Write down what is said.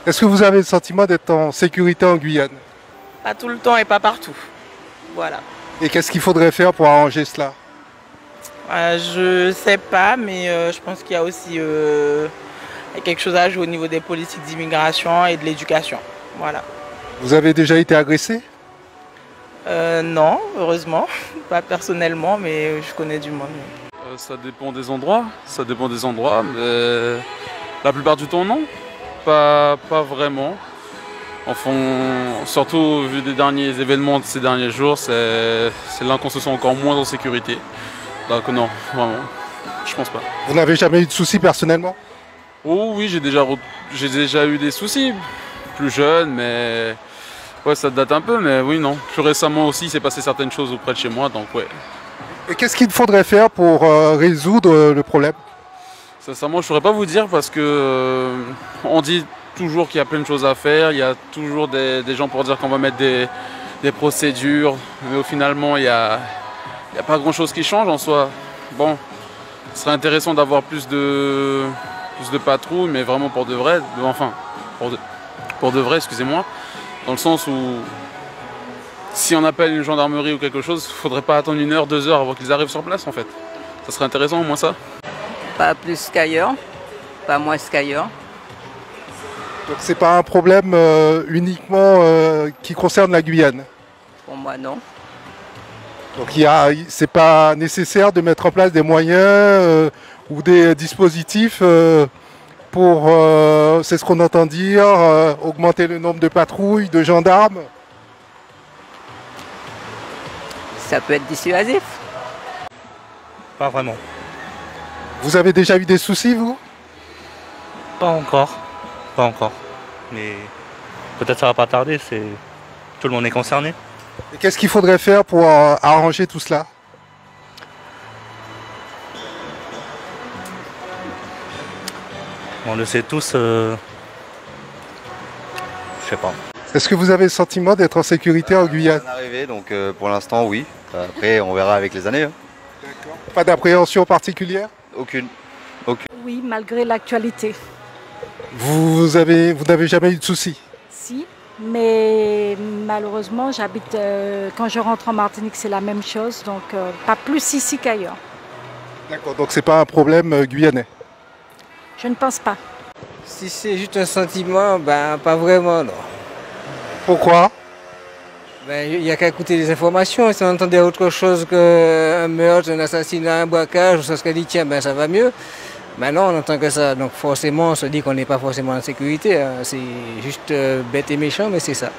Est-ce que vous avez le sentiment d'être en sécurité en Guyane? Pas tout le temps et pas partout. Voilà. Et qu'est-ce qu'il faudrait faire pour arranger cela? Je sais pas, mais je pense qu'il y a aussi quelque chose à jouer au niveau des politiques d'immigration et de l'éducation. Voilà. Vous avez déjà été agressé? Non, heureusement, pas personnellement, mais je connais du monde. Ça dépend des endroits, mais la plupart du temps non, pas vraiment. Enfin, surtout vu des derniers événements de ces derniers jours, c'est là qu'on se sent encore moins en sécurité. Donc non, vraiment, je pense pas. Vous n'avez jamais eu de soucis personnellement? Oh oui, j'ai déjà eu des soucis, plus jeune, mais ouais, ça date un peu, mais oui, non. Plus récemment aussi, il s'est passé certaines choses auprès de chez moi, donc ouais. Et qu'est-ce qu'il faudrait faire pour résoudre le problème? Sincèrement, je ne saurais pas vous dire parce que on dit toujours qu'il y a plein de choses à faire, il y a toujours des gens pour dire qu'on va mettre des procédures, mais au finalement, il n'y a pas grand-chose qui change en soi. Bon, ce serait intéressant d'avoir plus de patrouilles, mais vraiment pour de vrai, enfin, pour de vrai, excusez-moi, dans le sens où si on appelle une gendarmerie ou quelque chose, il ne faudrait pas attendre 1 heure, 2 heures avant qu'ils arrivent sur place en fait. Ça serait intéressant au moins ça. Pas plus qu'ailleurs, pas moins qu'ailleurs. Donc c'est pas un problème uniquement qui concerne la Guyane. Pour moi, non. Donc c'est pas nécessaire de mettre en place des moyens ou des dispositifs pour, c'est ce qu'on entend dire, augmenter le nombre de patrouilles, de gendarmes. Ça peut être dissuasif. Pas vraiment. Vous avez déjà eu des soucis, vous? Pas encore. Pas encore. Mais peut-être ça va pas tarder, tout le monde est concerné. Et qu'est-ce qu'il faudrait faire pour arranger tout cela? On le sait tous, je sais pas. Est-ce que vous avez le sentiment d'être en sécurité en Guyane? Arrivé, donc pour l'instant oui. Après on verra avec les années. Hein. Pas d'appréhension particulière? Aucune. Oui, malgré l'actualité. Vous n'avez jamais eu de soucis? Si, mais malheureusement, j'habite, quand je rentre en Martinique, c'est la même chose, donc pas plus ici qu'ailleurs. D'accord, donc c'est pas un problème guyanais? Je ne pense pas. Si c'est juste un sentiment, ben pas vraiment, non. Pourquoi? Ben, il n'y a qu'à écouter les informations. Si on entendait autre chose qu'un meurtre, un assassinat, un braquage, on se dit tiens, ben ça va mieux. Mais non, on n'entend que ça. Donc forcément, on se dit qu'on n'est pas forcément en sécurité. Hein. C'est juste bête et méchant, mais c'est ça.